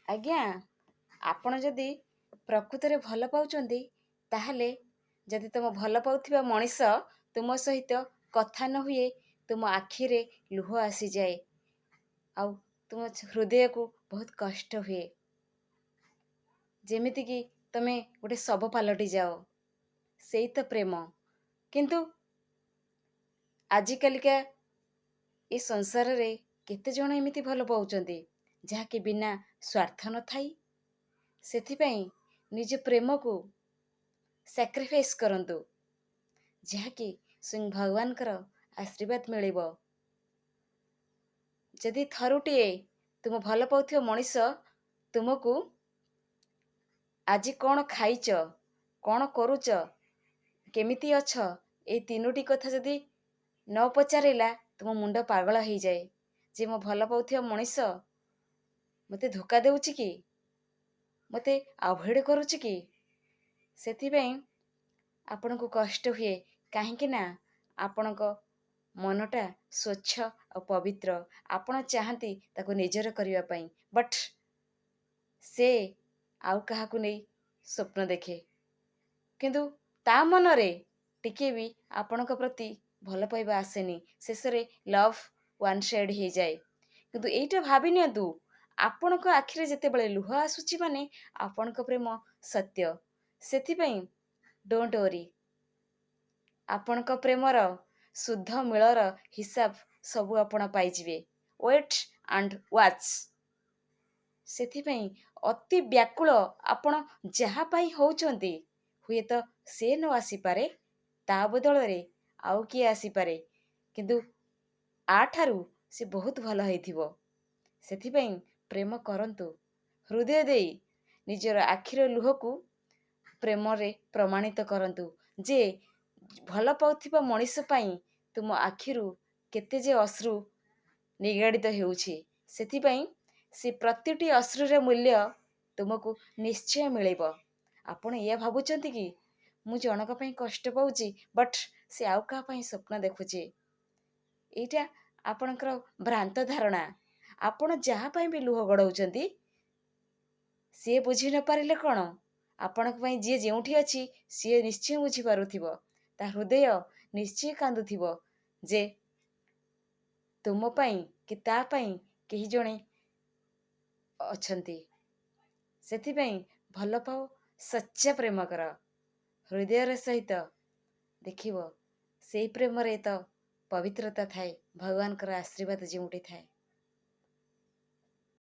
ଆଜ୍ଞା, ଆପଣ ଯଦି ପ୍ରକୃତରେ ଭଲ ପାଉଛନ୍ତି, ତାହେଲେ ଯଦି ତୁମ ଭଲ ପାଉଥିବା ମଣିଷ ତୁମ ସହିତ କଥା ନ ହୁଏ, ତୁମ ଆଖିରେ ଲୁହ ଆସିଯାଏ ଆଉ ତୁମ ହୃଦୟକୁ ବହୁତ କଷ୍ଟ ହୁଏ, ଯେମିତିକି ତମେ ଗୋଟେ ଶବ ପାଲଟି ଯାଅ। ସେଇ ତ ପ୍ରେମ। କିନ୍ତୁ ଆଜିକାଲିକା ଏ ସଂସାରରେ କେତେ ଜଣ ଏମିତି ଭଲ ପାଉଛନ୍ତି, ଯାହାକି ବିନା ସ୍ୱାର୍ଥ ନଥାଇ ସେଥିପାଇଁ ନିଜ ପ୍ରେମକୁ ସାକ୍ରିଫାଇସ୍ କରନ୍ତୁ, ଯାହାକି ସ୍ୱୟଂ ଭଗବାନଙ୍କର ଆଶୀର୍ବାଦ ମିଳିବ। ଯଦି ଥରୁଟିଏ ତୁମ ଭଲ ପାଉଥିବା ମଣିଷ ତୁମକୁ ଆଜି କ'ଣ ଖାଇଛ, କ'ଣ କରୁଛ, କେମିତି ଅଛ, ଏଇ ତିନୋଟି କଥା ଯଦି ନ ପଚାରିଲା, ତୁମ ମୁଣ୍ଡ ପାଗଳ ହେଇଯାଏ ଯେ ମୋ ଭଲ ପାଉଥିବା ମଣିଷ ମୋତେ ଧୋକା ଦେଉଛି କି, ମୋତେ ଆଭଏଡ଼ କରୁଛି କି। ସେଥିପାଇଁ ଆପଣଙ୍କୁ କଷ୍ଟ ହୁଏ, କାହିଁକି ନା ଆପଣଙ୍କ ମନଟା ସ୍ୱଚ୍ଛ ଆଉ ପବିତ୍ର। ଆପଣ ଚାହାନ୍ତି ତାକୁ ନିଜର କରିବା ପାଇଁ, ବଟ୍ ସେ ଆଉ କାହାକୁ ନେଇ ସ୍ୱପ୍ନ ଦେଖେ, କିନ୍ତୁ ତା ମନରେ ଟିକେ ବି ଆପଣଙ୍କ ପ୍ରତି ଭଲ ପାଇବା ଆସେନି। ଶେଷରେ ଲଭ୍ ୱାନ୍ ସାଇଡ୍ ହେଇଯାଏ। କିନ୍ତୁ ଏଇଟା ଭାବି ନିଅନ୍ତୁ, ଆପଣଙ୍କ ଆଖିରେ ଯେତେବେଳେ ଲୁହ ଆସୁଛି ମାନେ ଆପଣଙ୍କ ପ୍ରେମ ସତ୍ୟ। ସେଥିପାଇଁ ଡୋଣ୍ଟ ୱରି, ଆପଣଙ୍କ ପ୍ରେମର ଶୁଦ୍ଧ ମୂଳର ହିସାବ ସବୁ ଆପଣ ପାଇଯିବେ। Wait and watch. ସେଥିପାଇଁ ଅତି ବ୍ୟାକୁଳ ଆପଣ ଯାହା ପାଇଁ ହେଉଛନ୍ତି, ହୁଏତ ସେ ନ ଆସିପାରେ, ତା ବଦଳରେ ଆଉ କିଏ ଆସିପାରେ, କିନ୍ତୁ ଆଠାରୁ ସେ ବହୁତ ଭଲ ହେଇଥିବ। ସେଥିପାଇଁ ପ୍ରେମ କରନ୍ତୁ, ହୃଦୟ ଦେଇ ନିଜର ଆଖିର ଲୁହକୁ ପ୍ରେମରେ ପ୍ରମାଣିତ କରନ୍ତୁ ଯେ ଭଲ ପାଉଥିବା ମଣିଷ ପାଇଁ ତୁମ ଆଖିରୁ କେତେ ଯେ ଅଶ୍ରୁ ନିଗାଡ଼ିତ ହେଉଛି। ସେଥିପାଇଁ ସେ ପ୍ରତିଟି ଅଶ୍ରୁର ମୂଲ୍ୟ ତୁମକୁ ନିଶ୍ଚୟ ମିଳିବ। ଆପଣ ଏଇଆ ଭାବୁଛନ୍ତି କି ମୁଁ ଜଣଙ୍କ ପାଇଁ କଷ୍ଟ ପାଉଛି, ବଟ୍ ସେ ଆଉ କାହା ପାଇଁ ସ୍ୱପ୍ନ ଦେଖୁଛି। ଏଇଟା ଆପଣଙ୍କର ଭ୍ରାନ୍ତ ଧାରଣା। ଆପଣ ଯାହା ପାଇଁ ବି ଲୁହ ଗଡ଼ାଉଛନ୍ତି, ସିଏ ବୁଝି ନ ପାରିଲେ କ'ଣ, ଆପଣଙ୍କ ପାଇଁ ଯିଏ ଯେଉଁଠି ଅଛି ସିଏ ନିଶ୍ଚୟ ବୁଝିପାରୁଥିବ। ତା ହୃଦୟ ନିଶ୍ଚୟ କାନ୍ଦୁଥିବ ଯେ ତୁମ ପାଇଁ କି ତା ପାଇଁ କେହି ଜଣେ ଅଛନ୍ତି। ସେଥିପାଇଁ ଭଲ ପାଅ, ସଚ୍ଚା ପ୍ରେମ କର, ହୃଦୟର ସହିତ। ଦେଖିବ ସେଇ ପ୍ରେମରେ ତ ପବିତ୍ରତା ଥାଏ, ଭଗବାନଙ୍କର ଆଶୀର୍ବାଦ ଯେଉଁଠି ଥାଏ।